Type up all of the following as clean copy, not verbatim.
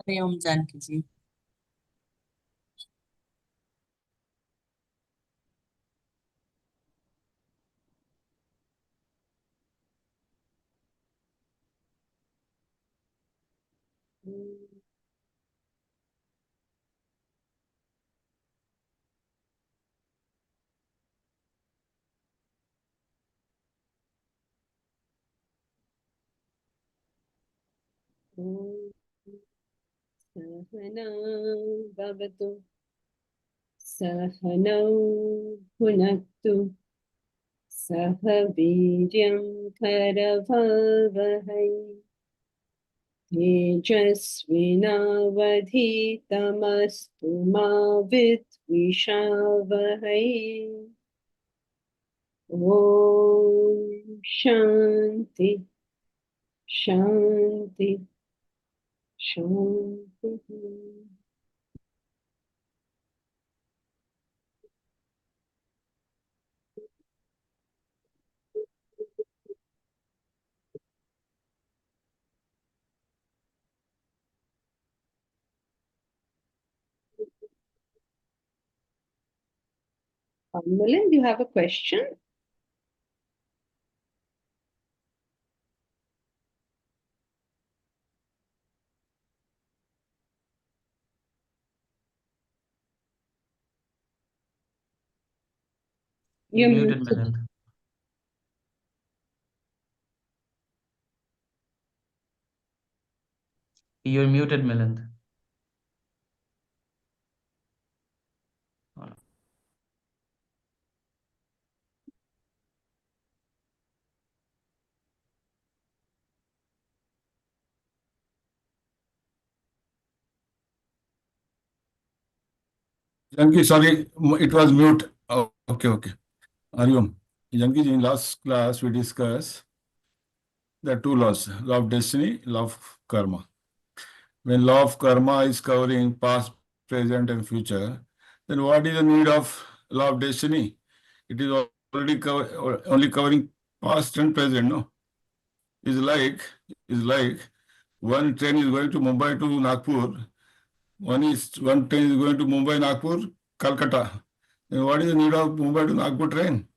हरिओम जानकी जी। सहना भवतु सहनौ भुनक्तु सह वीर्यं करवावहै तेजस्विनावधीतमस्तु मा विद्विषावहै। ॐ शान्ति शान्ति शान्तिः। Milind, you have a question? You're muted, Milind. You're muted, Milind. Janki, sorry, it was mute. Oh, okay. Hariom. Janki ji, in last class we discussed the two laws, law of destiny, law of karma. When law of karma is covering past, present, and future, then what is the need of law of destiny? It is already only covering past and present, no? It's like one train is going to Mumbai to Nagpur. One train is going to Mumbai, Nagpur, Calcutta. Then what is the need of Mumbai to Nagpur train?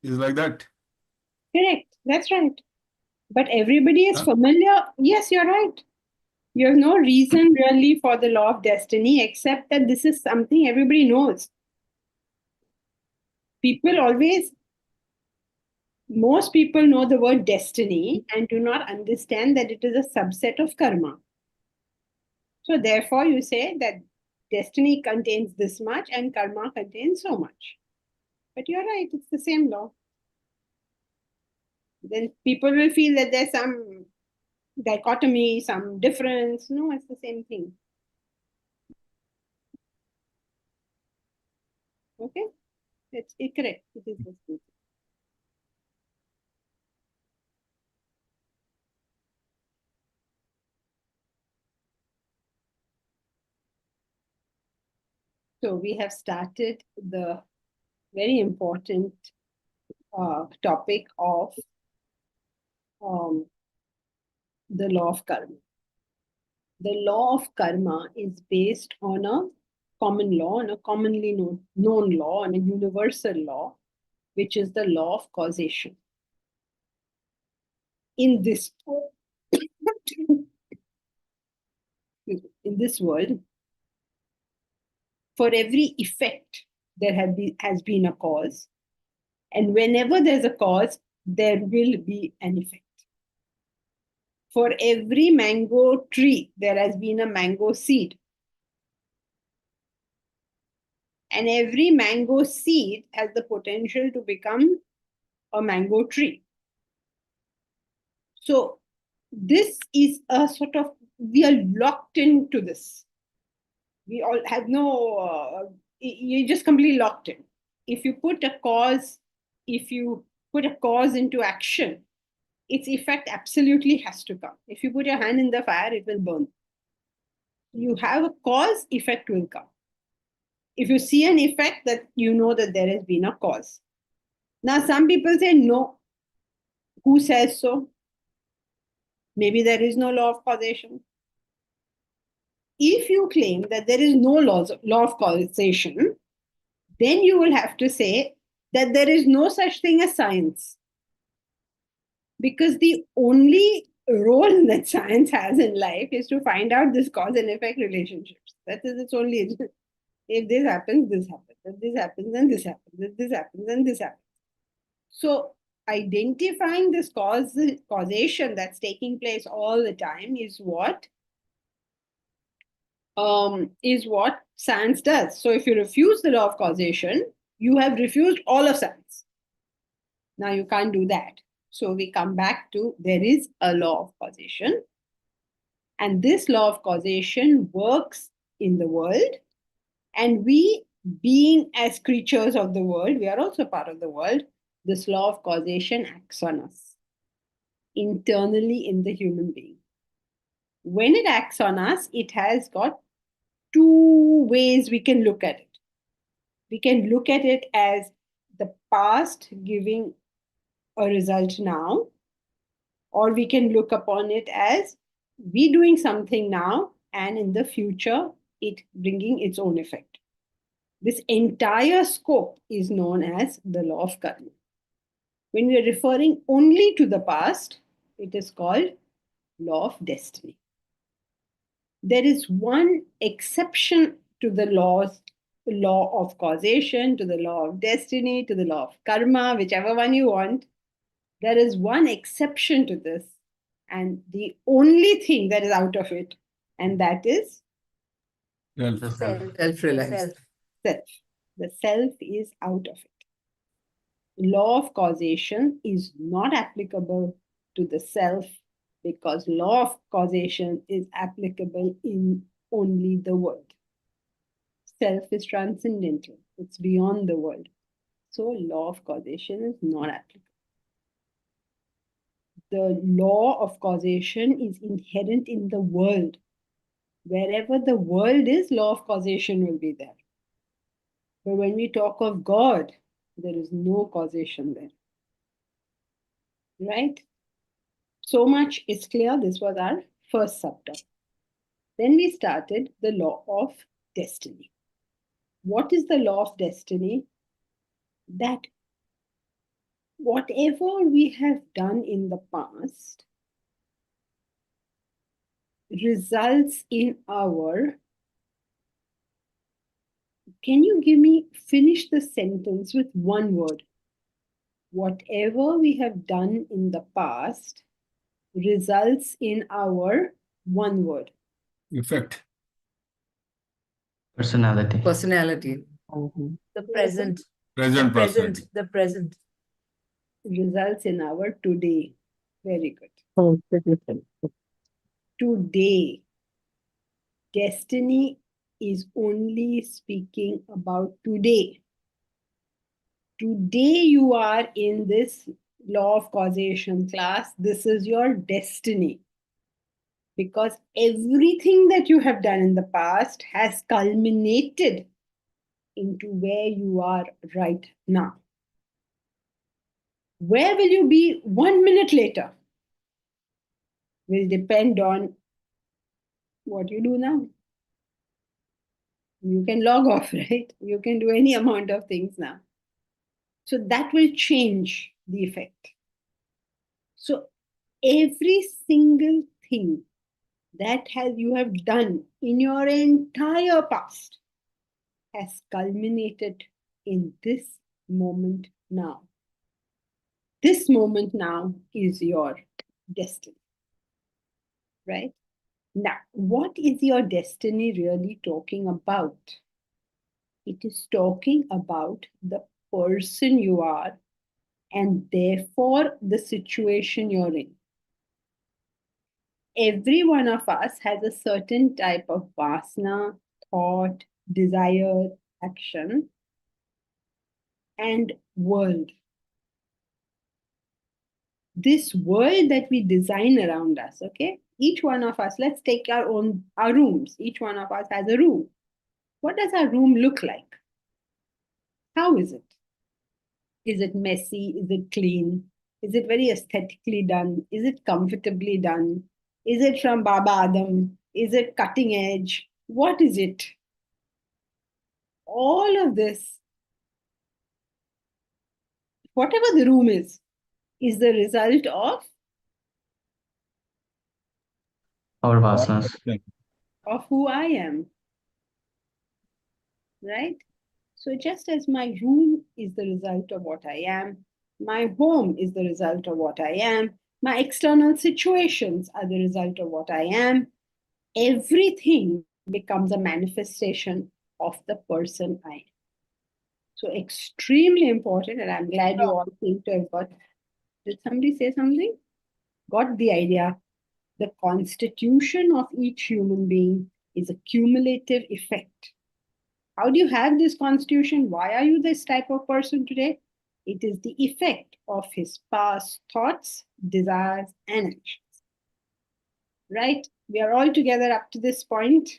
It's like that. Correct. That's right. But everybody is familiar. Yes, you're right. You have no reason really for the law of destiny except that this is something everybody knows. Most people know the word destiny and do not understand that it is a subset of karma. So therefore you say that destiny contains this much and karma contains so much. But you're right, it's the same law. Then people will feel that there's some dichotomy, some difference. No, it's the same thing. Okay? It's correct. It is the same. So we have started the very important topic of the law of karma. The law of karma is based on a common law, on a commonly known law, on a universal law, which is the law of causation. In this world, for every effect, there has been a cause. And whenever there's a cause, there will be an effect. For every mango tree, there has been a mango seed. And every mango seed has the potential to become a mango tree. So this is a sort of we are locked into this. We all have you're just completely locked in. If you put a cause into action, its effect absolutely has to come. If you put your hand in the fire, it will burn. You have a cause, effect will come. If you see an effect, that you know that there has been a cause. Now, some people say, no. Who says so? Maybe there is no law of causation. If you claim that there is no law of causation, then you will have to say that there is no such thing as science. Because the only role that science has in life is to find out this cause and effect relationships. That is its only. If this happens, this happens. If this happens, then this happens. If this happens, then this happens. So identifying this causation that's taking place all the time is what science does. So if you refuse the law of causation, you have refused all of science. Now you can't do that. So we come back to there is a law of causation. And this law of causation works in the world. And we, being as creatures of the world, we are also part of the world. This law of causation acts on us internally in the human being. When it acts on us, it has got two ways we can look at it. We can look at it as the past giving a result now, or we can look upon it as we doing something now and in the future it bringing its own effect. This entire scope is known as the law of karma. When we are referring only to the past, it is called law of destiny. There is one exception to the law of causation, to the law of destiny, to the law of karma, whichever one you want. There is one exception to this, and the only thing that is out of it, and that is The self. Self-realized. self. The self is out of it. Law of causation is not applicable to the self because law of causation is applicable in only the world. Self is transcendental. It's beyond the world. So law of causation is not applicable. The law of causation is inherent in the world. Wherever the world is, law of causation will be there. But when we talk of God, there is no causation there. Right? So much is clear. This was our first subtopic. Then we started the law of destiny. What is the law of destiny? That whatever we have done in the past results in our. Can you finish the sentence with one word? Whatever we have done in the past results in our one word. Effect. Personality. Personality. The present. Present personality. The present. Results in our today. Very good. Today. Destiny is only speaking about today. Today you are in this law of causation class. This is your destiny. Because everything that you have done in the past has culminated into where you are right now. Where will you be 1 minute later? Will depend on what you do now. You can log off, right? You can do any amount of things now. So that will change the effect. So every single thing that you have done in your entire past has culminated in this moment now. This moment now is your destiny, right? Now, what is your destiny really talking about? It is talking about the person you are and therefore the situation you're in. every one of us has a certain type of vasana, thought, desire, action, and world. This world that we design around us, okay? Each one of us, let's take our rooms. Each one of us has a room. What does our room look like? How is it? Is it messy? Is it clean? Is it very aesthetically done? Is it comfortably done? Is it from Baba Adam? Is it cutting edge? What is it? All of this, whatever the room is the result Our vasanas. of who I am, right? So just as my room is the result of what I am, my home is the result of what I am, my external situations are the result of what I am, everything becomes a manifestation of the person I am. So extremely important, and I'm glad you all seem to have got. Did somebody say something? Got the idea. The constitution of each human being is a cumulative effect. How do you have this constitution? Why are you this type of person today? It is the effect of his past thoughts, desires, and actions. Right? We are all together up to this point.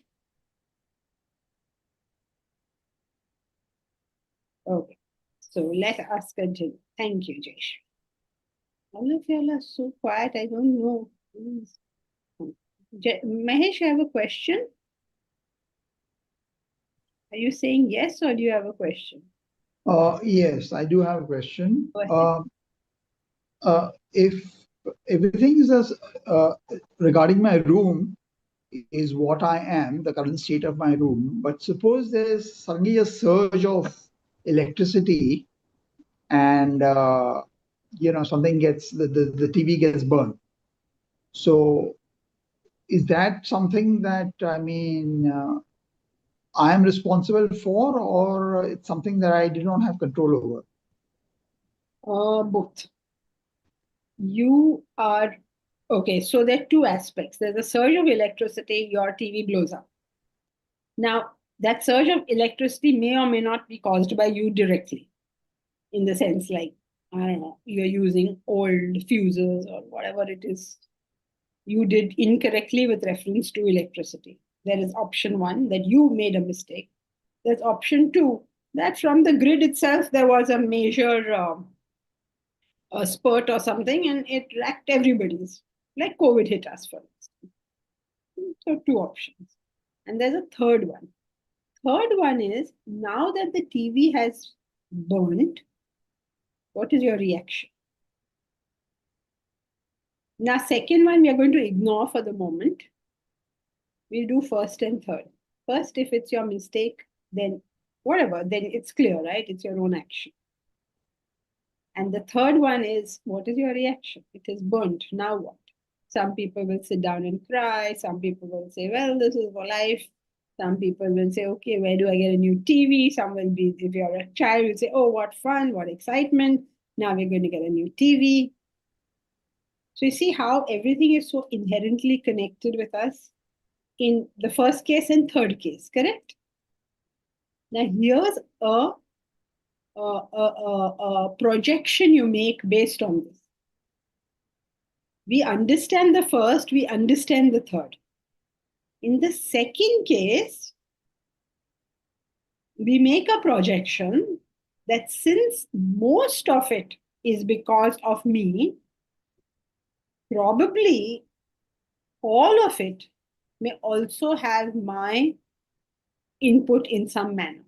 Okay. So let us continue. Thank you, Jesh. All of you are so quiet. I don't know. Mahesh, I have a question. Are you saying yes, or do you have a question? Yes, I do have a question. Go ahead. If everything is regarding my room is what I am, the current state of my room, but suppose there's suddenly a surge of electricity and something gets the TV gets burned. So is that something that I am responsible for, or it's something that I do not have control over? Both. You are okay. So there are two aspects. There's a surge of electricity, your TV blows up. Now, that surge of electricity may or may not be caused by you directly, in the sense like, I don't know, you're using old fuses or whatever it is you did incorrectly with reference to electricity. There is option one, that you made a mistake. There's option two, that from the grid itself there was a major a spurt or something and it wrecked everybody's, like COVID hit us, for instance. So two options. And there's a third one. Third one is, now that the TV has burned, what is your reaction? Now, second one we are going to ignore for the moment. We'll do first and third. First, if it's your mistake, then whatever, then it's clear, right? It's your own action. And the third one is, what is your reaction? It is burnt. Now what? Some people will sit down and cry. Some people will say, well, this is for life. Some people will say, okay, where do I get a new TV? Some will be, if you're a child, will say, oh, what fun, what excitement. Now we're going to get a new TV. So you see how everything is so inherently connected with us in the first case and third case, correct? Now here's a projection you make based on this. We understand the first, we understand the third. In the second case, we make a projection that since most of it is because of me, probably all of it may also have my input in some manner.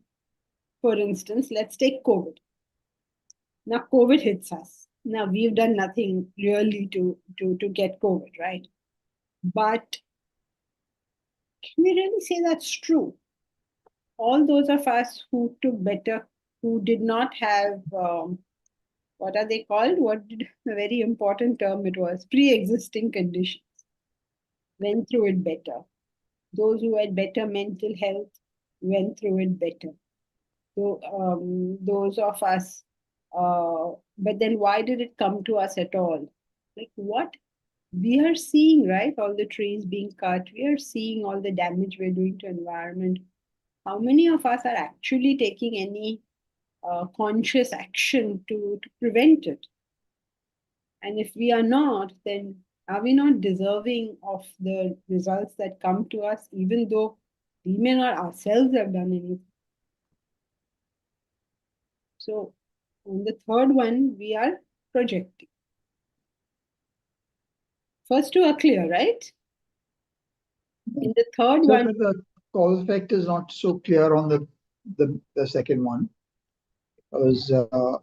For instance, let's take COVID. Now, COVID hits us. Now, we've done nothing really to get COVID, right? But can we really say that's true? All those of us who took better, who did not have, what are they called? What did a very important term it was? Pre-existing conditions. Went through it better. Those who had better mental health went through it better. So those of us, but then why did it come to us at all? Like what we are seeing, right, all the trees being cut. We are seeing all the damage we're doing to environment. How many of us are actually taking any conscious action to prevent it? And if we are not, then are we not deserving of the results that come to us, even though we may not ourselves have done anything? So on the third one, we are projecting. First two are clear, right? In the third So one, but the cause effect is not so clear on the second one. Because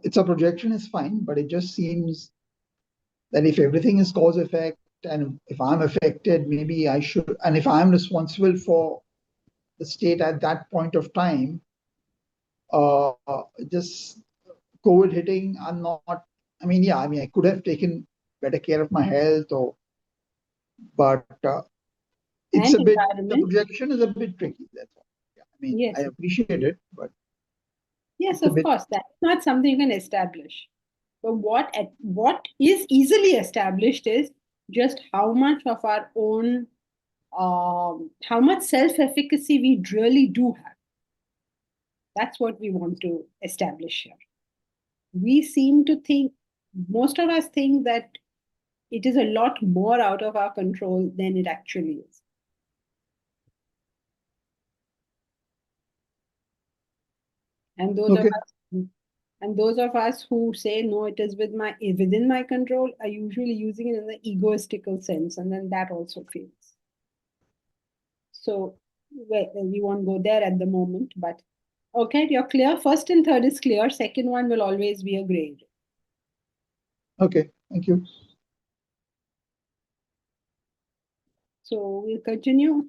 it's a projection is fine, but it just seems that if everything is cause effect, and if I'm affected, maybe I should, and if I'm responsible for the state at that point of time, just COVID hitting, I'm not. I mean, yeah, I mean, I could have taken better care of my health, but it's and a bit. The environment. projection is a bit tricky. That's all. Yeah, I mean, Yes. I appreciate it, but Yes, it's a of bit. course, that's not something you can establish. But what is easily established is just how much of our own, how much self-efficacy we really do have. That's what we want to establish here. We seem to think, most of us think that it is a lot more out of our control than it actually is. And those Okay. of us and those of us who say no, it is within my control, are usually using it in the egoistical sense, and then that also fails. So we won't go there at the moment, but okay, you're clear. First and third is clear. Second one will always be a gray area. Okay. Thank you. So we'll continue.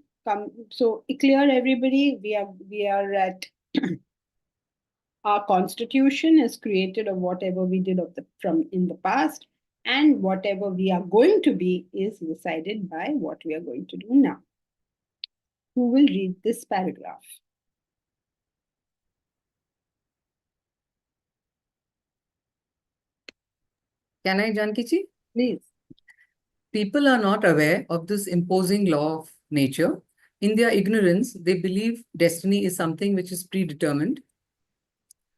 So clear, everybody. We are at our constitution is created of whatever we did from in the past, and whatever we are going to be is decided by what we are going to do now. Who will read this paragraph? Can I, Jankichi? Please. People are not aware of this imposing law of nature. In their ignorance, they believe destiny is something which is predetermined.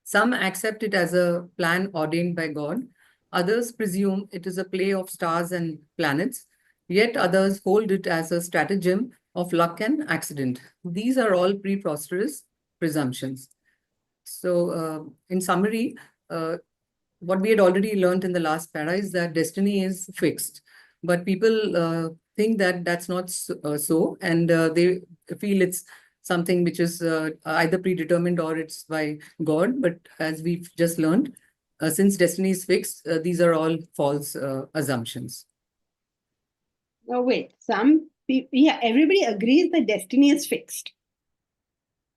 Some accept it as a plan ordained by God. Others presume it is a play of stars and planets. Yet others hold it as a stratagem of luck and accident. These are all preposterous presumptions. So, in summary, what we had already learned in the last para is that destiny is fixed, but people think that that's not so, and they feel it's something which is either predetermined or it's by God. But as we've just learned, since destiny is fixed, these are all false assumptions. Now wait, some people, yeah, everybody agrees that destiny is fixed.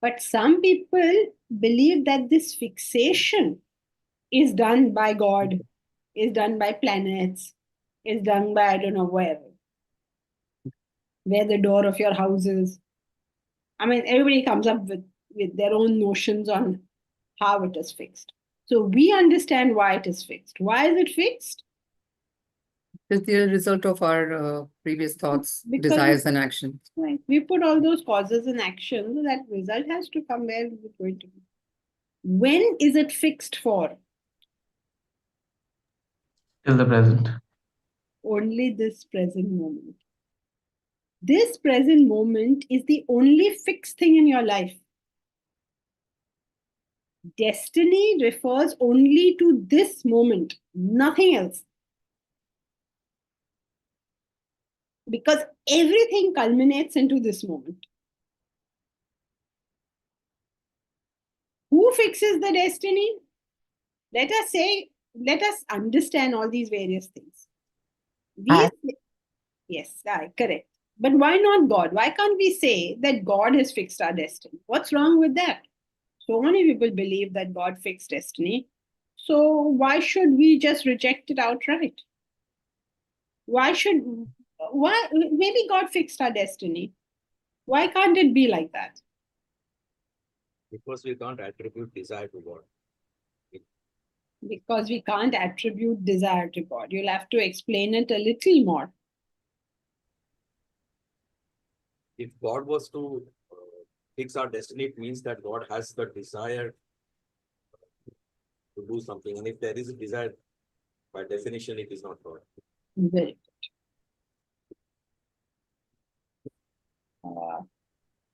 But some people believe that this fixation is done by God, is done by planets, is done by I don't know where the door of your house is. I mean, everybody comes up with their own notions on how it is fixed. So we understand why it is fixed. Why is it fixed? It's the result of our previous thoughts, Because desires, and actions. right, we put all those causes in action, so that result has to come where it's going to be. When is it fixed for? Till the present. Only this present moment. This present moment is the only fixed thing in your life. Destiny refers only to this moment, nothing else. Because everything culminates into this moment. Who fixes the destiny? Let us understand all these various things. Yes, correct. But why not God? Why can't we say that God has fixed our destiny? What's wrong with that? So many people believe that God fixed destiny. So why should we just reject it outright? Maybe God fixed our destiny. Why can't it be like that? Because we can't attribute desire to God. Because we can't attribute desire to God. You'll have to explain it a little more. if God was to fix our destiny, it means that God has the desire to do something. And if there is a desire, by definition, it is not God. Very good.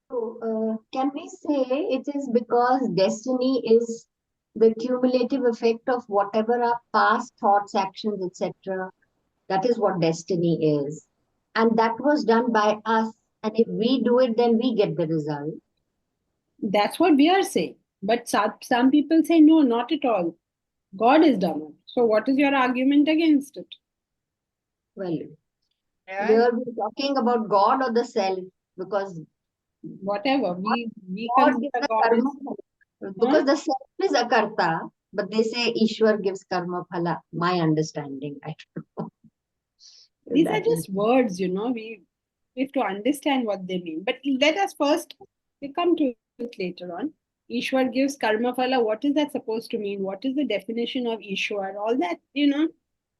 So, can we say it is because destiny is the cumulative effect of whatever our past thoughts, actions, etc. That is what destiny is. And that was done by us. And if we do it, then we get the result. That's what we are saying. But some people say, no, not at all. God is done it. So what is your argument against it? Well, here we're talking about God or the self, because Whatever. We God consider gives the God karma is, phala. Because the self is a karta, but they say Ishwar gives karma phala. My understanding, I don't know. these are just words, we have to understand what they mean. But let us first, we come to it later on. Ishwar gives karma phala. What is that supposed to mean? What is the definition of Ishwar? All that,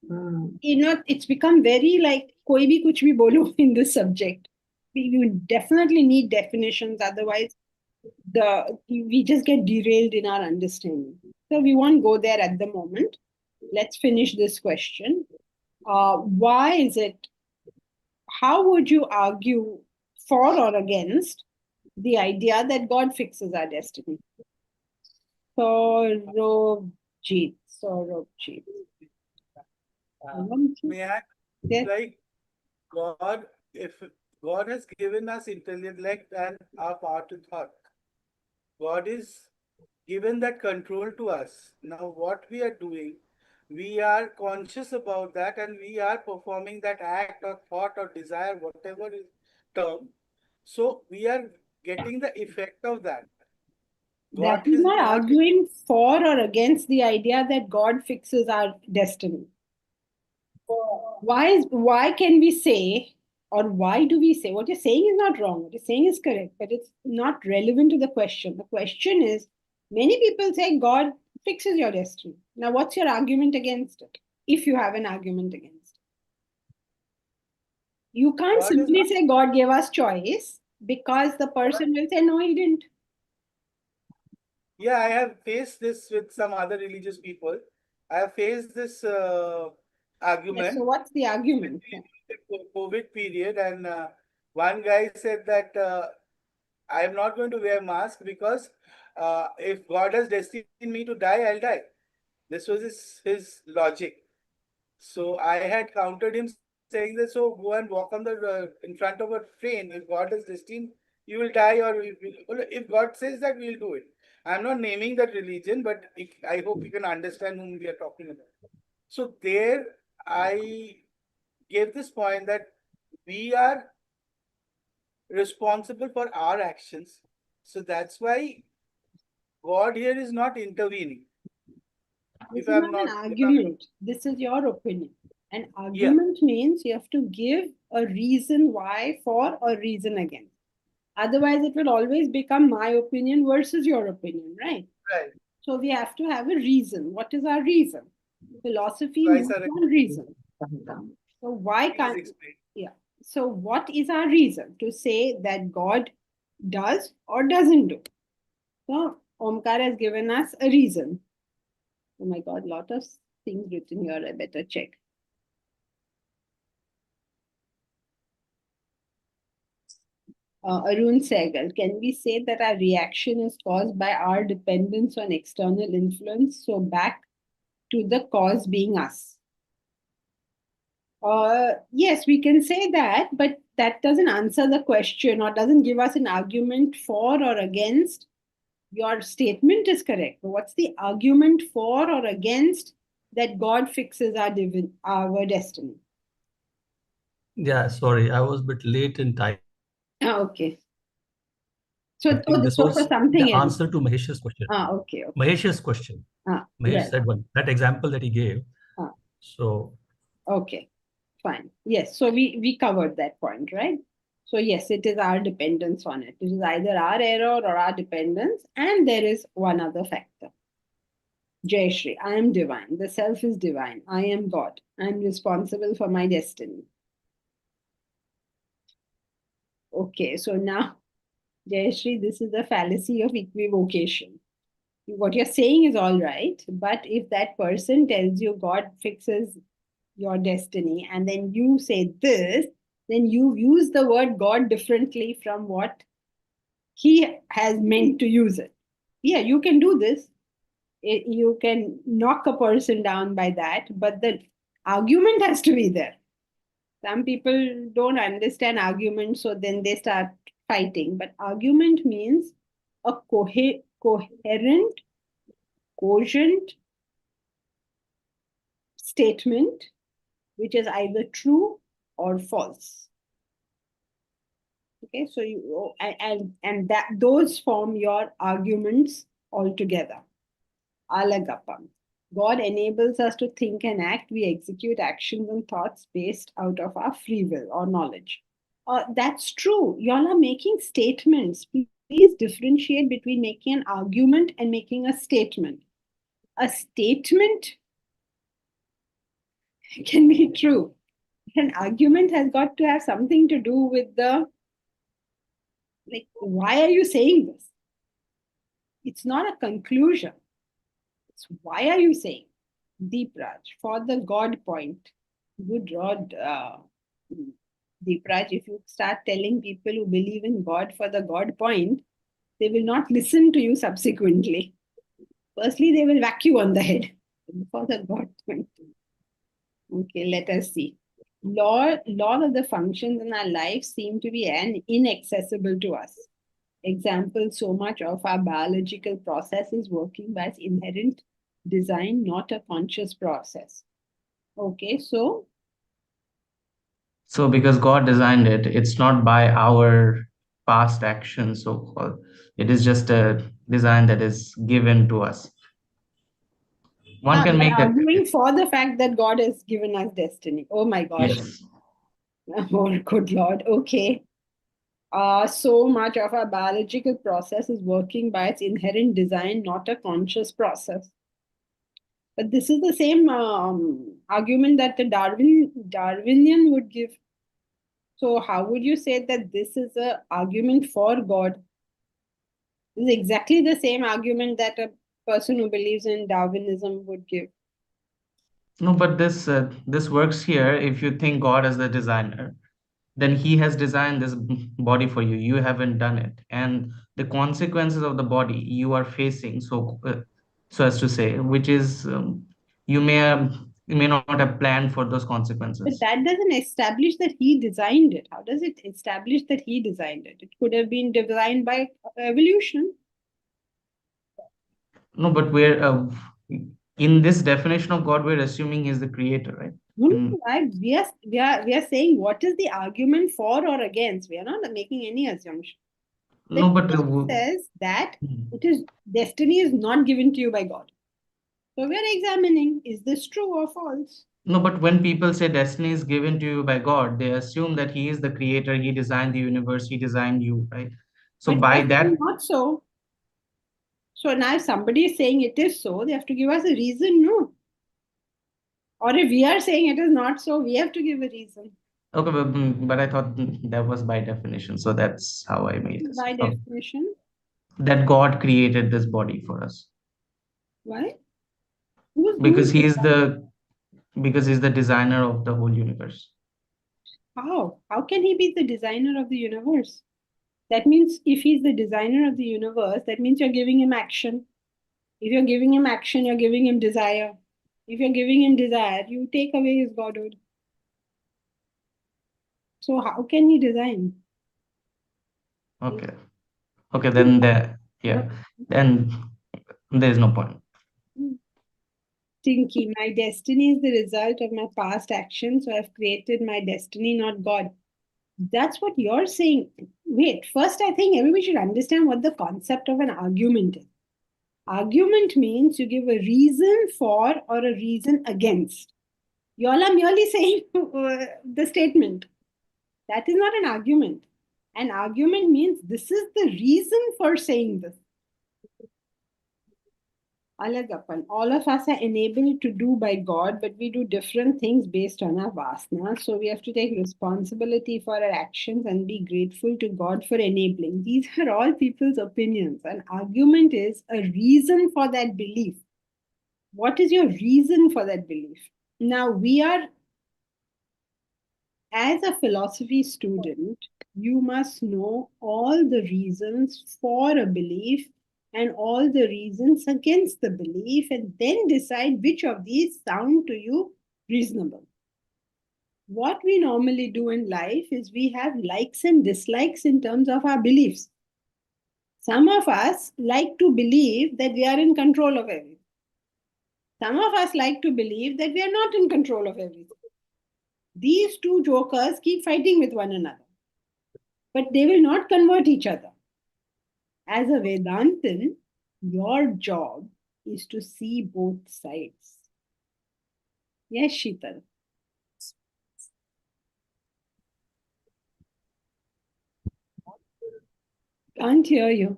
it's become very like koi bhi kuch bhi bolo in this subject. You definitely need definitions, otherwise we just get derailed in our understanding. So we won't go there at the moment. Let's finish this question. Why is it? How would you argue for or against the idea that God fixes our destiny? Sorobjit. May I, Yes. like, God, if God has given us intellect and our power to thought, God is given that control to us. Now, what we are doing, we are conscious about that and we are performing that act or thought or desire, whatever is term. So we are getting the effect of that. That is not arguing for or against the idea that God fixes our destiny. Why can we say, or why do we say, what you're saying is not wrong, what you're saying is correct, but it's not relevant to the question. The question is, many people say God fixes your destiny. Now, what's your argument against it? If you have an argument against it. You can't simply say God gave us choice, because the person will say, no, he didn't. Yeah, I have faced this with some other religious people. I have faced this argument. Yes, so what's the argument? COVID period, and one guy said that I am not going to wear mask because if God has destined me to die, I'll die. This was his logic. So I had countered him saying that, so go and walk on the in front of a train. If God has destined, you will die, or if God says that, we'll do it. I'm not naming that religion, but I hope you can understand whom we are talking about. So there, I gave this point that we are responsible for our actions. So that's why God here is not intervening. This is not an argument. This is your opinion. An argument means you have to give a reason why for or reason against. Otherwise, it will always become my opinion versus your opinion, right? Right. So we have to have a reason. What is our reason? Philosophy moves on reason. So why can't? Yeah. So what is our reason to say that God does or doesn't do? So Omkar has given us a reason. Oh my God, lot of things written here. I better check. Arun Sehgal, can we say that our reaction is caused by our dependence on external influence? So back to the cause being us. Yes, we can say that, but that doesn't answer the question or doesn't give us an argument for or against. Your statement is correct, but what's the argument for or against that God fixes our destiny? Yeah, sorry, I was a bit late in time. Okay. So I think this for was something the else. answer to Mahesh's question. Okay. Mahesh's question. Mahesh said one, that example that he gave. So. Okay, fine. Yes, so we covered that point, right? So yes, it is our dependence on it. It is either our error or our dependence, and there is one other factor. Jai Shri, I am divine. The self is divine. I am God. I am responsible for my destiny. Okay, so now, Jayashree, this is the fallacy of equivocation. What you're saying is all right, but if that person tells you God fixes your destiny and then you say this, then you use the word God differently from what he has meant to use it. Yeah, you can do this. You can knock a person down by that, but the argument has to be there. Some people don't understand argument, so then they start fighting. But argument means a coherent, cogent statement which is either true or false. Okay, so you and that those form your arguments altogether. Alagapam. God enables us to think and act. We execute actions and thoughts based out of our free will or knowledge. That's true. Y'all are making statements. Please differentiate between making an argument and making a statement. A statement can be true. An argument has got to have something to do with the, like, why are you saying this? It's not a conclusion. It's why are you saying? Deep Raj, for the God point. Good Lord, Deep Raj, if you start telling people who believe in God for the God point, they will not listen to you subsequently. Firstly, they will whack you on the head for the God point. Okay, let us see. Law of the functions in our life seem to be inaccessible to us. Example, so much of our biological process is working by its inherent design, not a conscious process. Okay, so because God designed it, it's not by our past actions, so it is just a design that is given to us. One can make arguing for the fact that God has given us destiny. Oh my gosh. Yes. Oh, good Lord. Okay. So much of our biological process is working by its inherent design, not a conscious process. But this is the same argument that the Darwinian would give. So how would you say that this is an argument for God? This is exactly the same argument that a person who believes in Darwinism would give. No, but this works here. If you think God as the designer, then he has designed this body for you. You haven't done it, and the consequences of the body you are facing. So as to say, which is you may not have planned for those consequences. But that doesn't establish that he designed it. How does it establish that he designed it? It could have been designed by evolution. No, but we're in this definition of God, we're assuming he's the creator, right? No, right. We are saying what is the argument for or against. We are not making any assumption. No, but says that destiny is not given to you by God. So we are examining, is this true or false? No, but when people say destiny is given to you by God, they assume that he is the creator, he designed the universe, he designed you, right? So but by that, not so. So now if somebody is saying it is so, they have to give us a reason, no? Or if we are saying it is not so, we have to give a reason. Okay, but I thought that was by definition. So that's how I made this. By definition? That God created this body for us. Why? Because he's the designer of the whole universe. How? How can he be the designer of the universe? That means if he's the designer of the universe, that means you're giving him action. If you're giving him action, you're giving him desire. If you're giving him desire, you take away his godhood. So how can he design? Okay. Okay, then then there's no point. Tinky, my destiny is the result of my past actions, so I've created my destiny, not God. That's what you're saying. Wait, first I think everybody should understand what the concept of an argument is. Argument means you give a reason for or a reason against. You all are merely saying the statement. That is not an argument. An argument means this is the reason for saying this. Alagapan. All of us are enabled to do by God, but we do different things based on our vasana. So we have to take responsibility for our actions and be grateful to God for enabling. These are all people's opinions. An argument is a reason for that belief. What is your reason for that belief? Now, we are, as a philosophy student, you must know all the reasons for a belief and all the reasons against the belief, and then decide which of these sound to you reasonable. What we normally do in life is we have likes and dislikes in terms of our beliefs. Some of us like to believe that we are in control of everything. Some of us like to believe that we are not in control of everything. These two jokers keep fighting with one another, but they will not convert each other. As a Vedantin, your job is to see both sides. Yes, Sheetal. Can't hear you.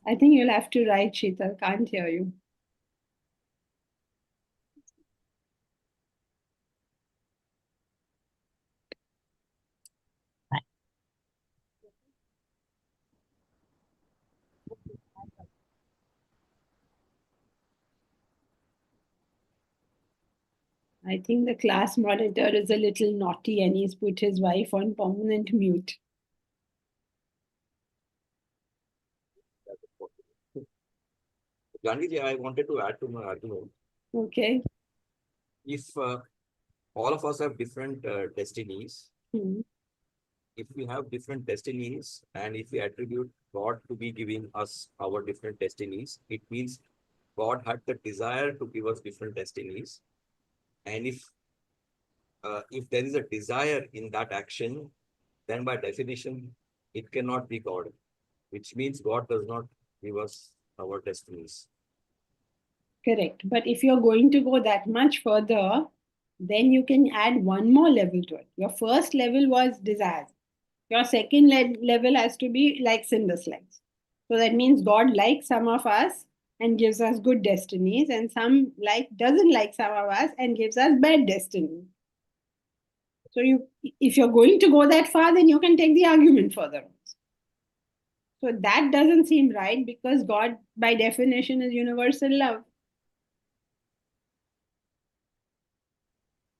I think you'll have to write, Sheetal. Can't hear you. I think the class monitor is a little naughty and he's put his wife on permanent mute. Gandhiji, I wanted to add to my argument. Okay. If all of us have different destinies, if we have different destinies and if we attribute God to be giving us our different destinies, it means God had the desire to give us different destinies. And if there is a desire in that action, then by definition, it cannot be God, which means God does not give us our destinies. Correct. But if you're going to go that much further, then you can add one more level to it. Your first level was desires. Your second level has to be likes and dislikes. So that means God likes some of us and gives us good destinies, and some doesn't like some of us and gives us bad destiny. So if you're going to go that far, then you can take the argument further. So that doesn't seem right, because God, by definition, is universal love.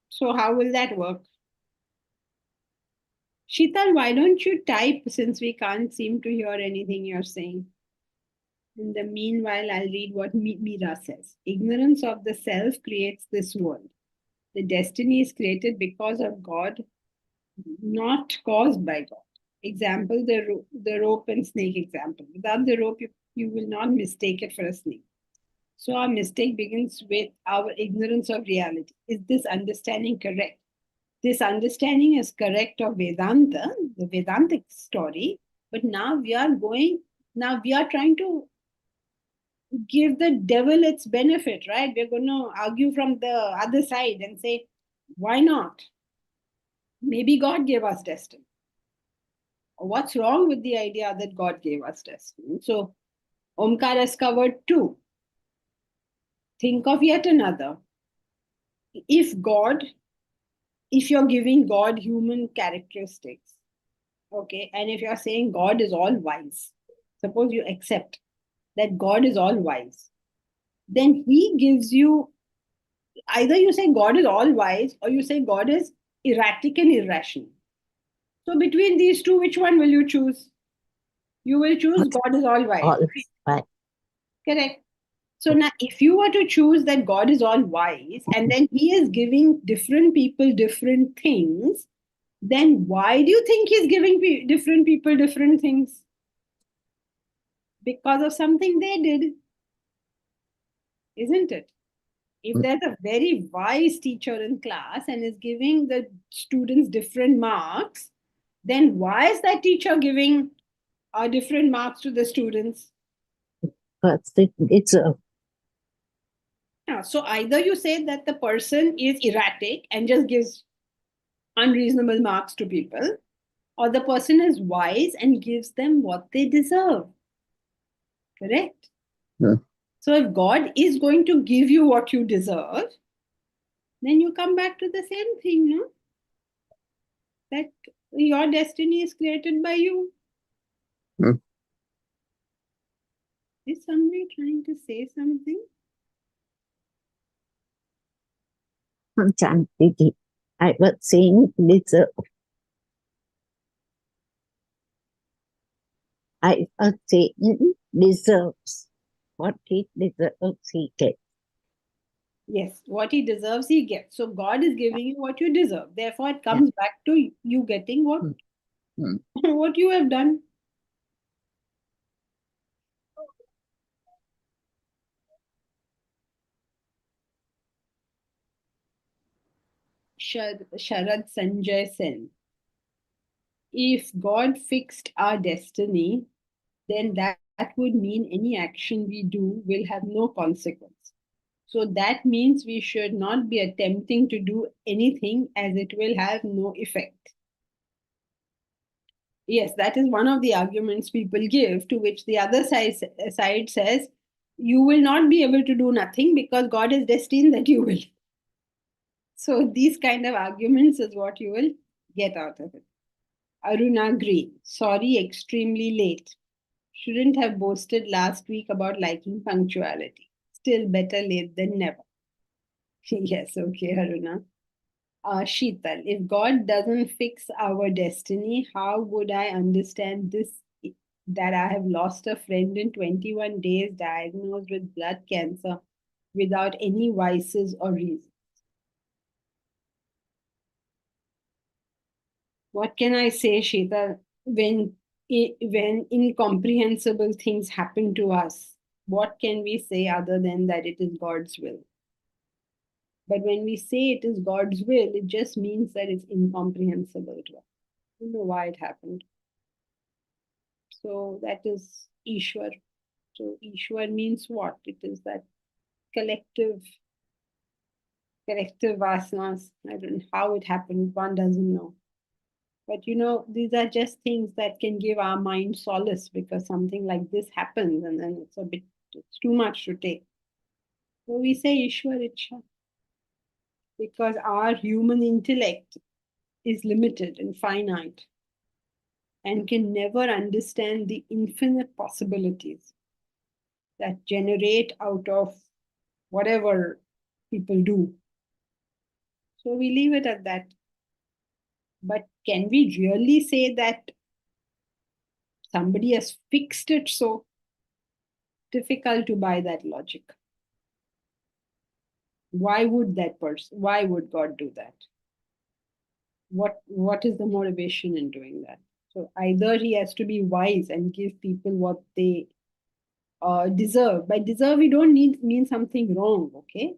So how will that work? Sheetal, why don't you type, since we can't seem to hear anything you're saying? In the meanwhile, I'll read what Meera says. Ignorance of the self creates this world. The destiny is created because of God, not caused by God. Example, the rope and snake example. Without the rope, you will not mistake it for a snake. So our mistake begins with our ignorance of reality. Is this understanding correct? This understanding is correct of Vedanta, the Vedantic story, but now we are trying to give the devil its benefit, right? We're going to argue from the other side and say, why not? Maybe God gave us destiny. What's wrong with the idea that God gave us destiny? So, Omkar has covered two. Think of yet another. If you're giving God human characteristics, okay, and if you're saying God is all wise, suppose you accept that God is all wise, then he gives you, either you say God is all wise or you say God is erratic and irrational. So between these two, which one will you choose? You will choose God is all wise. Right. Correct. So now, if you were to choose that God is all wise and then he is giving different people different things, then why do you think he's giving different people different things? Because of something they did, isn't it? If there's a very wise teacher in class and is giving the students different marks, then why is that teacher giving different marks to the students? But it's Yeah, so either you say that the person is erratic and just gives unreasonable marks to people, or the person is wise and gives them what they deserve. Correct? Yeah. So if God is going to give you what you deserve, then you come back to the same thing, no? That your destiny is created by you. Yeah. Is somebody trying to say something? Chanti, I was saying deserve. I was saying deserves. What he deserves, he gets. Yes, what he deserves, he gets. So God is giving you what you deserve. Therefore, it comes back to you getting what, what you have done. Sharad Sanjay Sen. If God fixed our destiny, then that would mean any action we do will have no consequence. So that means we should not be attempting to do anything as it will have no effect. Yes, that is one of the arguments people give, to which the other side says, you will not be able to do nothing because God is destined that you will. So these kind of arguments is what you will get out of it. Aruna Green, sorry, extremely late. Shouldn't have boasted last week about liking punctuality. Still better late than never. Yes, okay, Aruna. Sheetal, if God doesn't fix our destiny, how would I understand this? That I have lost a friend in 21 days diagnosed with blood cancer without any vices or reasons. What can I say, Sheetal? When incomprehensible things happen to us, what can we say other than that it is God's will? But when we say it is God's will, it just means that it's incomprehensible to us. I don't know why it happened. So that is Ishwar. So Ishwar means what? It is that collective vasanas. I don't know how it happened. One doesn't know. But you know, these are just things that can give our mind solace, because something like this happens and then it's too much to take. So we say Ishwar Ichha, because our human intellect is limited and finite and can never understand the infinite possibilities that generate out of whatever people do. So we leave it at that. But can we really say that somebody has fixed it so? Difficult to buy that logic. Why would God do that? What is the motivation in doing that? So either he has to be wise and give people what they deserve. By deserve, we don't mean something wrong, okay?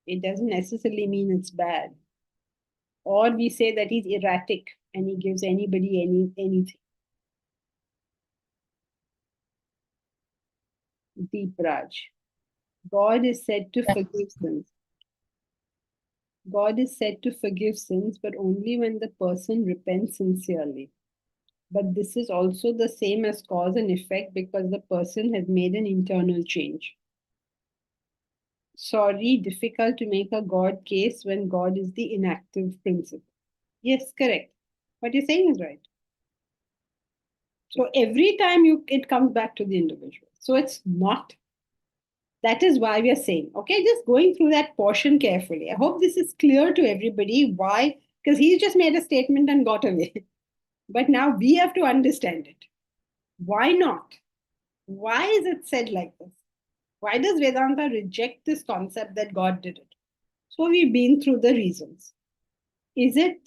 It doesn't necessarily mean it's bad. Or we say that he's erratic and he gives anybody anything. Deep Raj. God is said to forgive sins. God is said to forgive sins, but only when the person repents sincerely. But this is also the same as cause and effect, because the person has made an internal change. Sorry, difficult to make a God case when God is the inactive principle. Yes, correct. What you're saying is right. So every time it comes back to the individual. So it's not. That is why we are saying, okay, just going through that portion carefully. I hope this is clear to everybody. Why? Because he just made a statement and got away. But now we have to understand it. Why not? Why is it said like this? Why does Vedanta reject this concept that God did it? So we've been through the reasons. Is it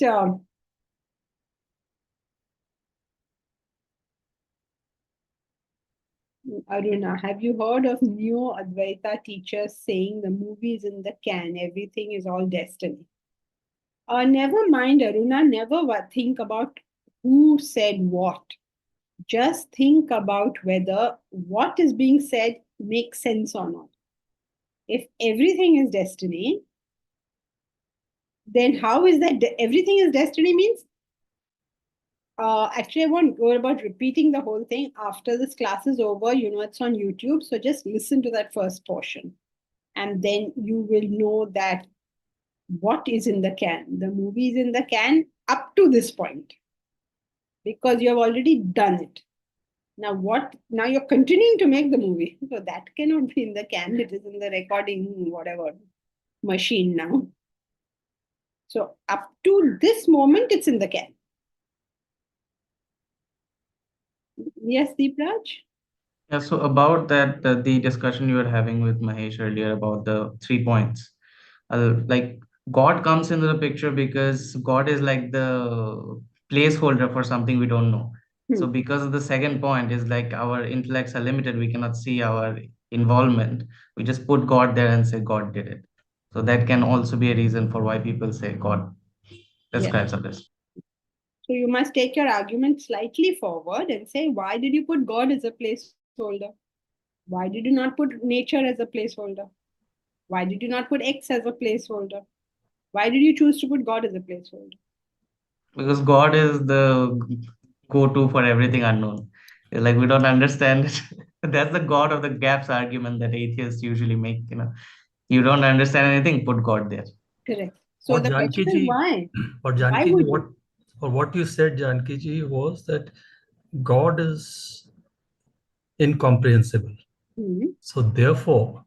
Aruna, have you heard of new Advaita teachers saying the movie is in the can, everything is all destiny? Never mind, Aruna, never think about who said what. Just think about whether what is being said makes sense or not. If everything is destiny, then how is that everything is destiny means? Actually, I won't go about repeating the whole thing. After this class is over, it's on YouTube. So just listen to that first portion. And then you will know that what is in the can. The movie is in the can up to this point. Because you have already done it. Now you're continuing to make the movie. So that cannot be in the can. It is in the recording, whatever, machine now. So up to this moment, it's in the can. Yes, Deepraj? Yeah, so about that, the discussion you were having with Mahesh earlier about the 3 points. Like God comes into the picture because God is like the placeholder for something we don't know. So because of the second point is like our intellects are limited, we cannot see our involvement. We just put God there and say God did it. So that can also be a reason for why people say God describes others. So you must take your argument slightly forward and say, why did you put God as a placeholder? Why did you not put nature as a placeholder? Why did you not put X as a placeholder? Why did you choose to put God as a placeholder? Because God is the go-to for everything unknown. It's like we don't understand it. That's the God of the gaps argument that atheists usually make. You don't understand anything, put God there. Correct. So the question is why? But Janki ji, what you said, Janki ji, was that God is incomprehensible. So therefore,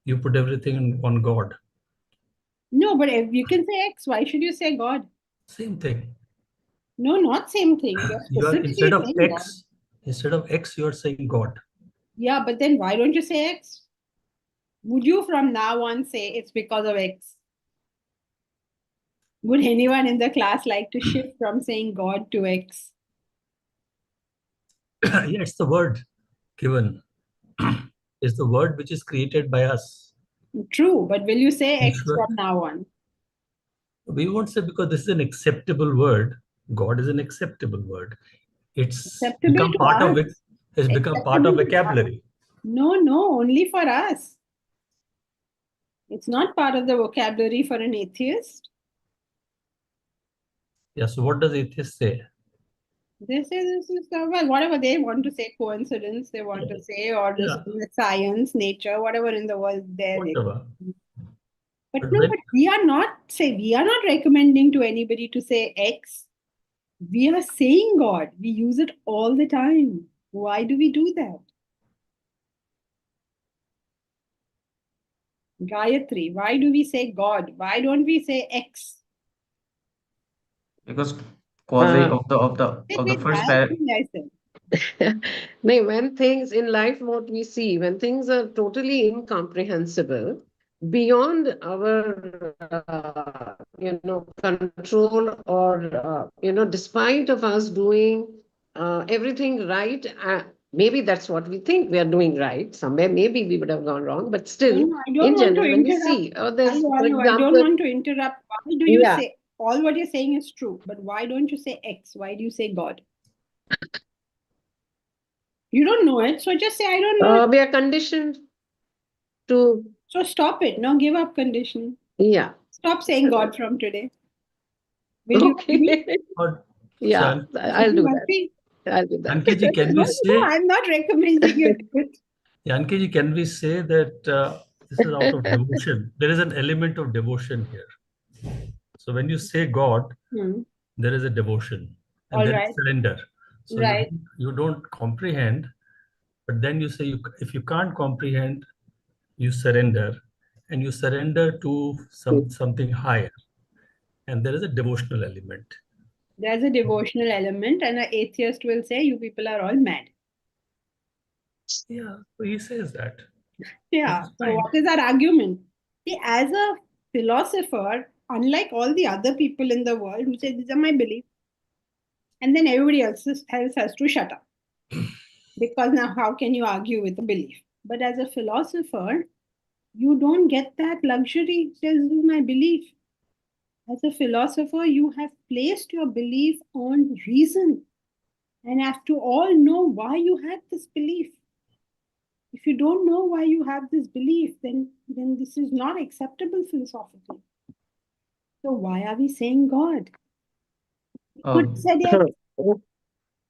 you put everything on God. No, but if you can say X, why should you say God? Same thing. No, not same thing. You are instead of X, you are saying God. Yeah, but then why don't you say X? Would you from now on say it's because of X? Would anyone in the class like to shift from saying God to X? Yeah, it's the word given. It's the word which is created by us. True, but will you say X from now on? We won't say because this is an acceptable word. God is an acceptable word. It's become part of it. It's become part of vocabulary. No, only for us. It's not part of the vocabulary for an atheist. Yeah, so what does atheist say? They say this is, well, whatever they want to say, coincidence, they want to say, or just science, nature, whatever in the world there. Whatever. But we are not recommending to anybody to say X. We are saying God. We use it all the time. Why do we do that? Gayatri, why do we say God? Why don't we say X? Because of the first paragraph. No, when things in life, what we see, when things are totally incomprehensible, beyond our, control, or, despite of us doing everything right, maybe that's what we think we are doing right. Somewhere, maybe we would have gone wrong, but still, in general, when you see, there's, for example, I don't want to interrupt. Why do you say, all what you're saying is true, but why don't you say X? Why do you say God? You don't know it, so just say, I don't know. We are conditioned to... So stop it. Now give up conditioning. Yeah. Stop saying God from today. Will you? Yeah, I'll do that. I'll do that. Janki ji, can we say... No, I'm not recommending you do it. Janki ji, can we say that this is out of devotion? There is an element of devotion here. So when you say God, there is a devotion. And there is surrender. So you don't comprehend, but then you say, if you can't comprehend, you surrender. And you surrender to something higher. And there is a devotional element. There's a devotional element, and an atheist will say, you people are all mad. Yeah, so he says that. Yeah, so what is our argument? See, as a philosopher, unlike all the other people in the world who say, these are my beliefs, and then everybody else has to shut up. Because now how can you argue with a belief? But as a philosopher, you don't get that luxury. This is my belief. As a philosopher, you have placed your belief on reason and have to all know why you had this belief. If you don't know why you have this belief, then this is not acceptable philosophically. So why are we saying God? Could have said yes.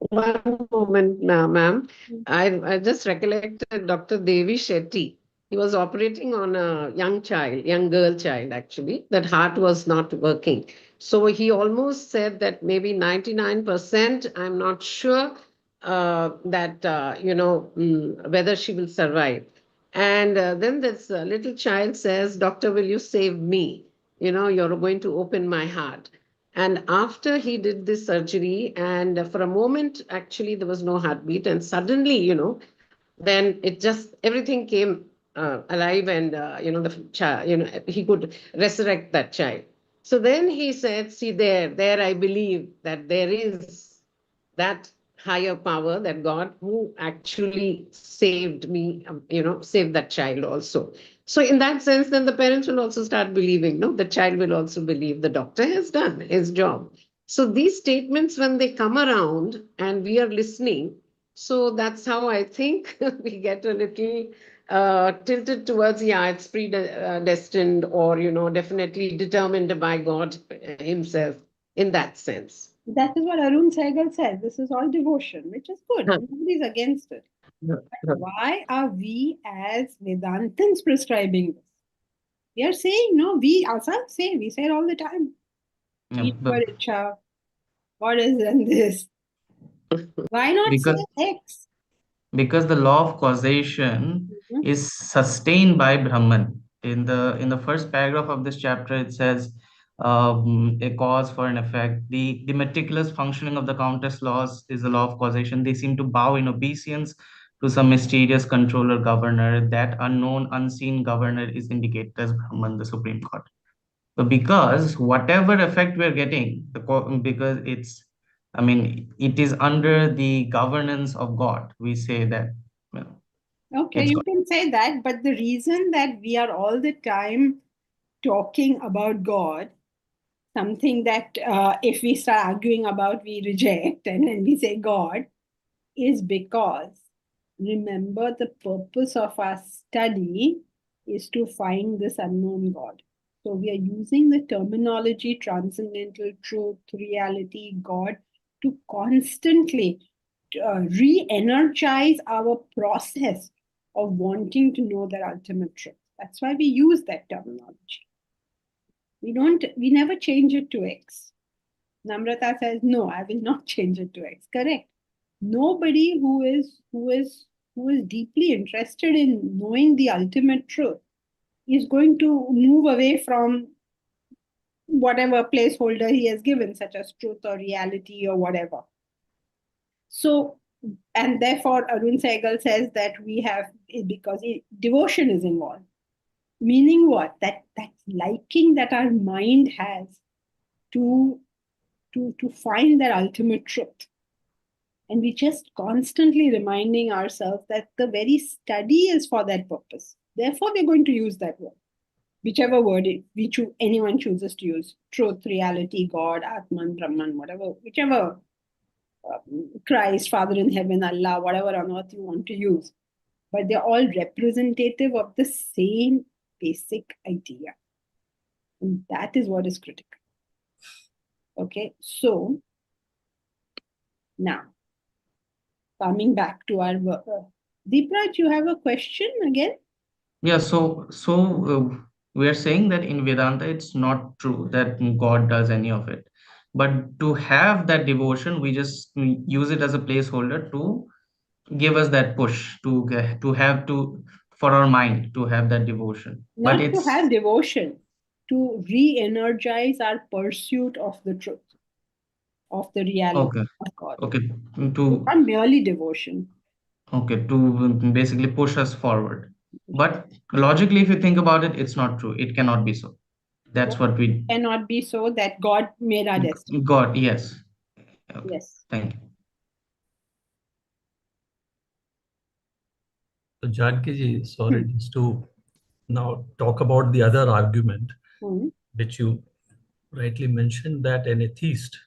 One moment, ma'am. I just recollected Dr. Devi Shetty. He was operating on a young girl child, actually. That heart was not working. So he almost said that maybe 99%, I'm not sure that, whether she will survive. And then this little child says, Doctor, will you save me? You're going to open my heart. And after he did this surgery, and for a moment, actually, there was no heartbeat. And suddenly, then it just, everything came alive, and, the child, he could resurrect that child. So then he said, see, there I believe that there is that higher power, that God, who actually saved me, saved that child also. So in that sense, then the parents will also start believing, no, the child will also believe the doctor has done his job. So these statements, when they come around and we are listening, so that's how I think we get a little tilted towards, yeah, it's predestined, or, definitely determined by God himself in that sense. That is what Arun Sehgal says. This is all devotion, which is good. Nobody's against it. But why are we as Vedantins prescribing this? We are saying, no, we ourselves say, we say it all the time. What is in this? Why not say X? Because the law of causation is sustained by Brahman. In the first paragraph of this chapter, it says a cause for an effect. The meticulous functioning of the countless laws is the law of causation. They seem to bow in obeisance to some mysterious controller governor. That unknown, unseen governor is indicated as Brahman, the supreme god. So because whatever effect we're getting, because it is under the governance of God. We say that. Okay, you can say that, but the reason that we are all the time talking about God, something that if we start arguing about, we reject, and then we say God, is because, remember, the purpose of our study is to find this unknown God. So we are using the terminology transcendental truth, reality, God, to constantly re-energize our process of wanting to know that ultimate truth. That's why we use that terminology. We never change it to X. Namrata says, no, I will not change it to X. Correct. Nobody who is deeply interested in knowing the ultimate truth is going to move away from whatever placeholder he has given, such as truth or reality or whatever. So, and therefore Arun Sehgal says that we have, because devotion is involved. Meaning what? That liking that our mind has to find that ultimate truth. And we just constantly reminding ourselves that the very study is for that purpose. Therefore, we're going to use that word. Whichever word anyone chooses to use. Truth, reality, God, Atman, Brahman, whatever, whichever, Christ, Father in heaven, Allah, whatever on earth you want to use. But they're all representative of the same basic idea. And that is what is critical. Okay, so now, coming back to our work. Deepraj, you have a question again? Yeah, so we are saying that in Vedanta, it's not true that God does any of it. But to have that devotion, we just use it as a placeholder to give us that push for our mind to have that devotion. Not to have devotion, to re-energize our pursuit of the truth, of the reality of God. Okay. Not merely devotion. Okay, to basically push us forward. But logically, if you think about it, it's not true. It cannot be so. That's what we cannot be so that God made our destiny. God, yes. Okay. Yes. Thank you. So Janki ji, sorry, just to now talk about the other argument, which you rightly mentioned, that an atheist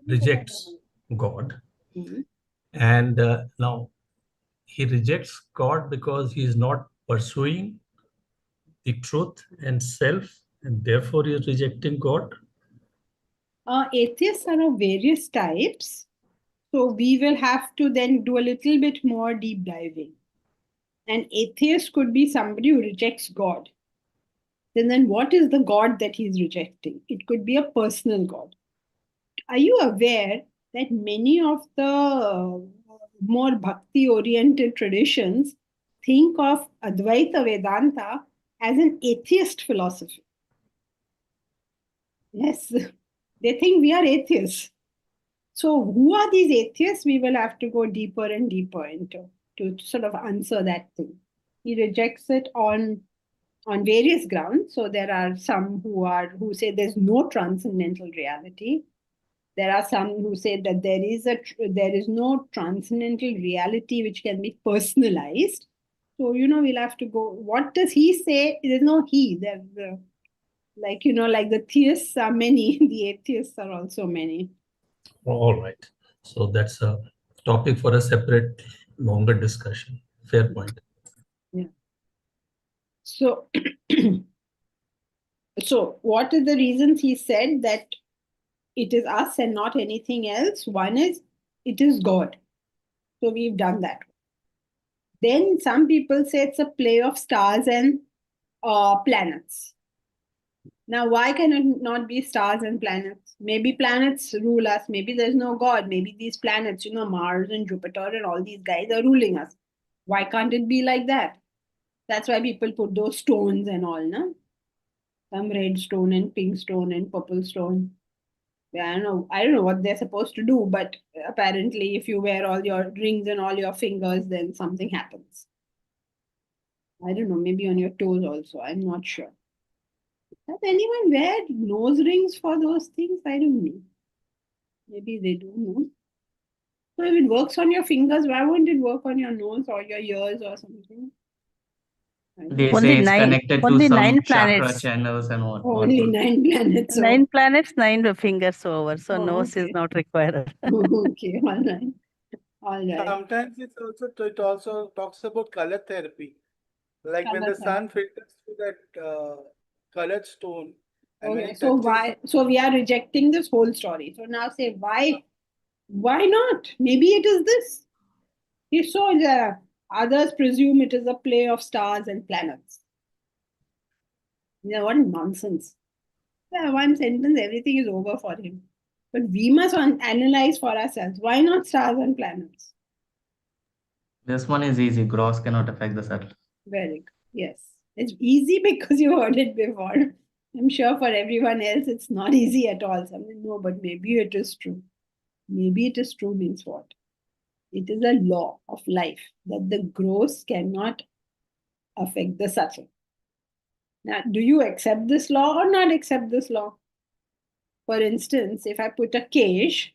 rejects God. And now he rejects God because he is not pursuing the truth and self, and therefore he is rejecting God? Atheists are of various types. So we will have to then do a little bit more deep diving. An atheist could be somebody who rejects God. Then what is the God that he's rejecting? It could be a personal God. Are you aware that many of the more bhakti-oriented traditions think of Advaita Vedanta as an atheist philosophy? Yes, they think we are atheists. So who are these atheists? We will have to go deeper and deeper into to sort of answer that thing. He rejects it on various grounds. So there are some who say there's no transcendental reality. There are some who say that there is no transcendental reality which can be personalized. So we'll have to go. What does he say? There's no he. There's like the theists are many, the atheists are also many. All right. So that's a topic for a separate, longer discussion. Fair point. Yeah. So, so what are the reasons he said that it is us and not anything else? One is it is God. So we've done that. Then some people say it's a play of stars and planets. Now, why can it not be stars and planets? Maybe planets rule us. Maybe there's no God. Maybe these planets, Mars and Jupiter and all these guys are ruling us. Why can't it be like that? That's why people put those stones and all, no? Some red stone and pink stone and purple stone. Yeah, I don't know what they're supposed to do, but apparently if you wear all your rings and all your fingers, then something happens. I don't know, maybe on your toes also. I'm not sure. Does anyone wear nose rings for those things? I don't know. Maybe they do know. So if it works on your fingers, why won't it work on your nose or your ears or something? They Only say it's nine- connected to only some 9 chakra planets. channels and whatnot. Only 9 planets. 9 planets, 9 fingers over. So Oh, nose okay. is not required. Okay, all right. All right. Sometimes it also talks about color therapy. Like when the sun filters through that colored stone. And when Okay, it so touches, so we are rejecting this whole story. So now say why not? Maybe it is this. So others presume it is a play of stars and planets. What nonsense. One sentence, everything is over for him. But we must analyze for ourselves. Why not stars and planets? This one is easy. Gross cannot affect the subtle. Very good. Yes. It's easy because you heard it before. I'm sure for everyone else, it's not easy at all. No, but maybe it is true. Maybe it is true means what? It is a law of life that the gross cannot affect the subtle. Now, do you accept this law or not accept this law? For instance, if I put a cage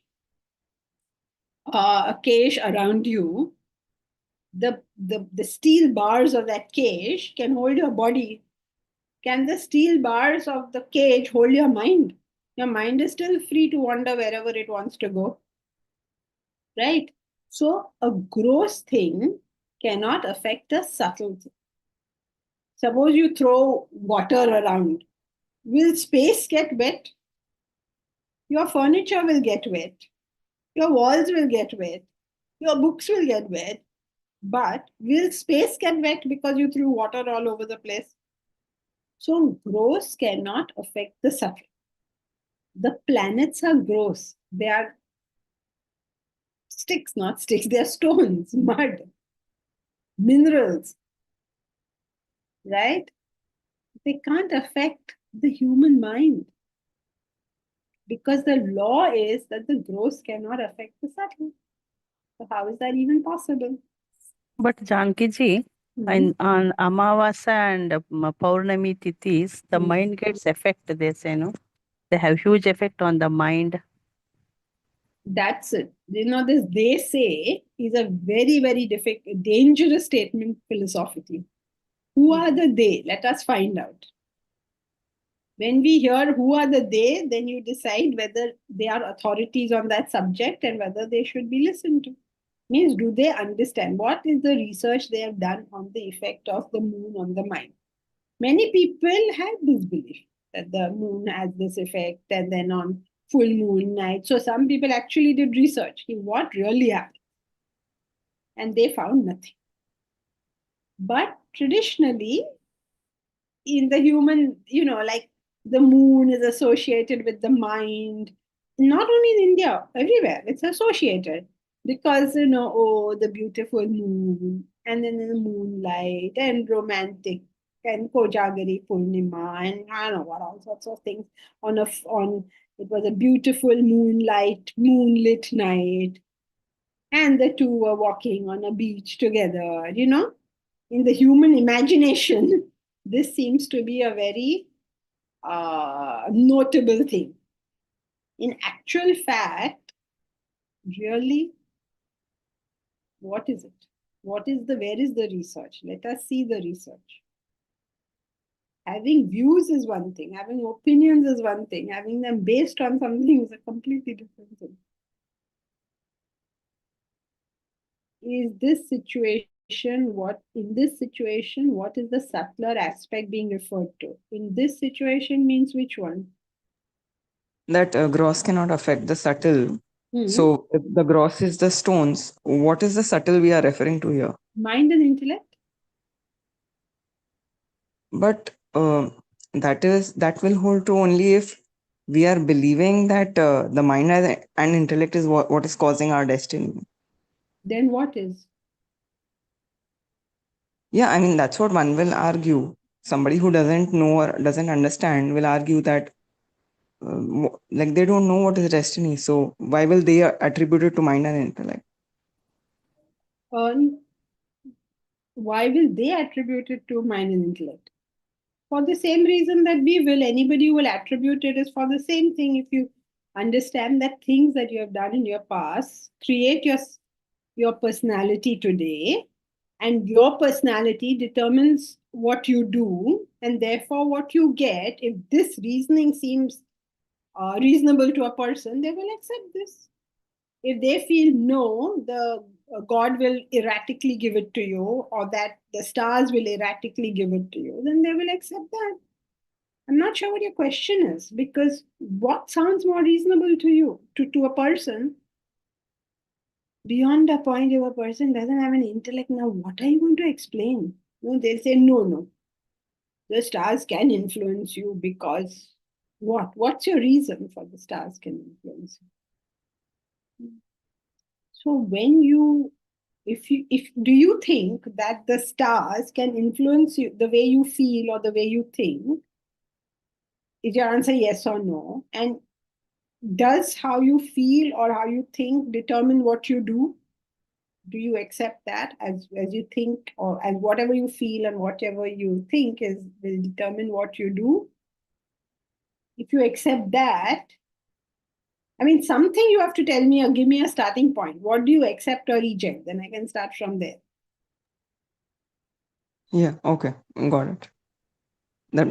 around you, the steel bars of that cage can hold your body. Can the steel bars of the cage hold your mind? Your mind is still free to wander wherever it wants to go. Right? So a gross thing cannot affect a subtle thing. Suppose you throw water around. Will space get wet? Your furniture will get wet. Your walls will get wet. Your books will get wet. But will space get wet because you threw water all over the place? So gross cannot affect the subtle. The planets are gross. They are sticks, not sticks. They are stones, mud, minerals. Right? They can't affect the human mind. Because the law is that the gross cannot affect the subtle. So how is that even possible? But Janki ji, on Amavasa and Paurnami Tithis, the mind gets affected, they say, no? They have huge effect on the mind. That's it. This they say is a very, very dangerous statement philosophically. Who are the they? Let us find out. When we hear who are the they, then you decide whether they are authorities on that subject and whether they should be listened to. Means, do they understand what is the research they have done on the effect of the moon on the mind? Many people have this belief that the moon has this effect, and then on full moon night. So some people actually did research in what really happened, and they found nothing. But traditionally, in the human, like the moon is associated with the mind, not only in India, everywhere it's associated because, oh, the beautiful moon, and then the moonlight, and romantic, and Kojagari Purnima, and I don't know what all sorts of things on it was a beautiful moonlit night, and the two were walking on a beach together, in the human imagination. This seems to be a very notable thing. In actual fact, really, what is it? Where is the research? Let us see the research. Having views is one thing, having opinions is one thing, having them based on something is a completely different thing. In this situation, what is the subtler aspect being referred to? In this situation means which one? That gross cannot affect the subtle. So if the gross is the stones, what is the subtle we are referring to here? Mind and intellect. But that will hold true only if we are believing that the mind and intellect is what is causing our destiny. Then what is? Yeah, I mean, that's what one will argue. Somebody who doesn't know or doesn't understand will argue that like they don't know what is destiny. So why will they attribute it to mind and intellect? Why will they attribute it to mind and intellect? For the same reason that we will. Anybody who will attribute it is for the same thing. If you understand that things that you have done in your past create your personality today, and your personality determines what you do, and therefore what you get. If this reasoning seems reasonable to a person, they will accept this. If they feel no, the God will erratically give it to you, or that the stars will erratically give it to you, then they will accept that. I'm not sure what your question is, because what sounds more reasonable to you, to a person? Beyond a point, if a person doesn't have an intellect, now what are you going to explain? No, they'll say, no. The stars can influence you because what? What's your reason for the stars can influence you? So when do you think that the stars can influence you, the way you feel or the way you think? Is your answer yes or no? And does how you feel or how you think determine what you do? Do you accept that as you think, or as whatever you feel and whatever you think will determine what you do? If you accept that, I mean, something you have to tell me or give me a starting point. What do you accept or reject? Then I can start from there. Yeah, okay, got it. That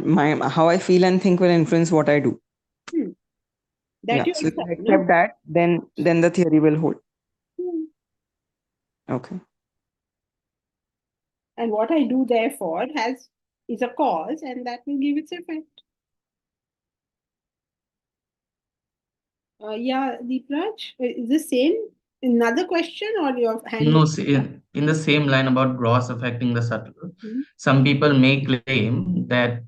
how I feel and think will influence what I do. That you so if I accept that, then the theory will hold. Okay. And what I do, therefore, is a cause, and that will give its effect. Yeah, Deepraj, is the same another question, or your hand? No, in the same line about gross affecting the subtle, some people may claim that,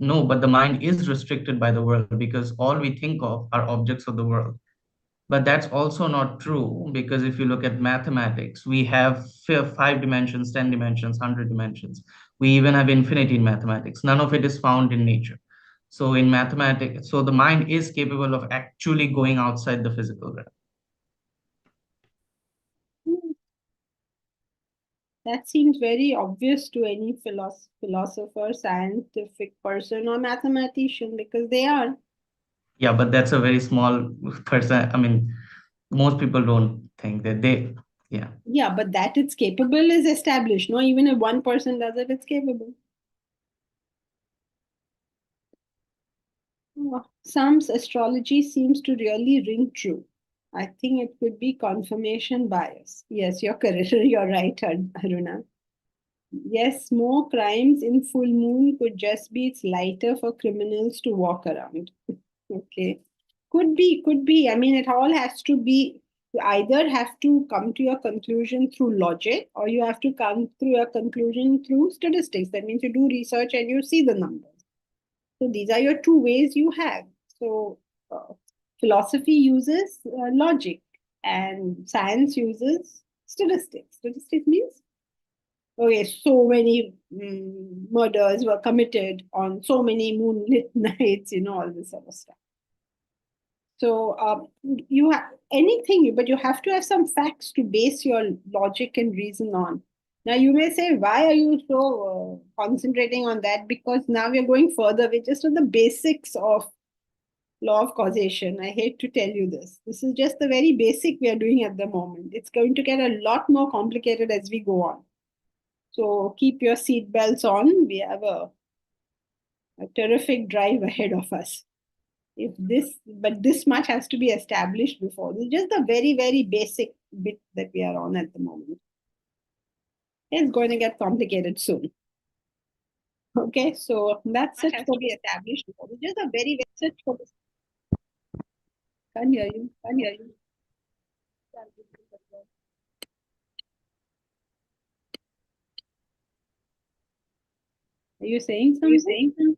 no, but the mind is restricted by the world because all we think of are objects of the world. But that's also not true, because if you look at mathematics, we have 5 dimensions, 10 dimensions, 100 dimensions. We even have infinity in mathematics. None of it is found in nature. So in mathematics, so the mind is capable of actually going outside the physical realm. That seems very obvious to any philosopher, scientific person, or mathematician, because they are. Yeah, but that's a very small person. I mean, most people don't think that yeah. Yeah, but that it's capable is established. No, even if one person does it, it's capable. Some astrology seems to really ring true. I think it could be confirmation bias. Yes, you're correct. You're right, Aruna. Yes, more crimes in full moon could just be it's lighter for criminals to walk around. Okay. Could be. I mean, it all has to be, you either have to come to your conclusion through logic or you have to come through a conclusion through statistics. That means you do research and you see the numbers. So these are your two ways you have. So philosophy uses logic and science uses statistics. Statistics means, okay, so many murders were committed on so many moonlit nights, all this sort of stuff. So you have anything, but you have to have some facts to base your logic and reason on. Now you may say, why are you so concentrating on that? Because now we are going further. We're just on the basics of law of causation. I hate to tell you this. This is just the very basic we are doing at the moment. It's going to get a lot more complicated as we go on. So keep your seat belts on. We have a terrific drive ahead of us. But this much has to be established before. This is just the very, very basic bit that we are on at the moment. It's going to get complicated soon. Okay, so that's it for the established before. It's just a very basic for this. Can't hear you. Are you saying something?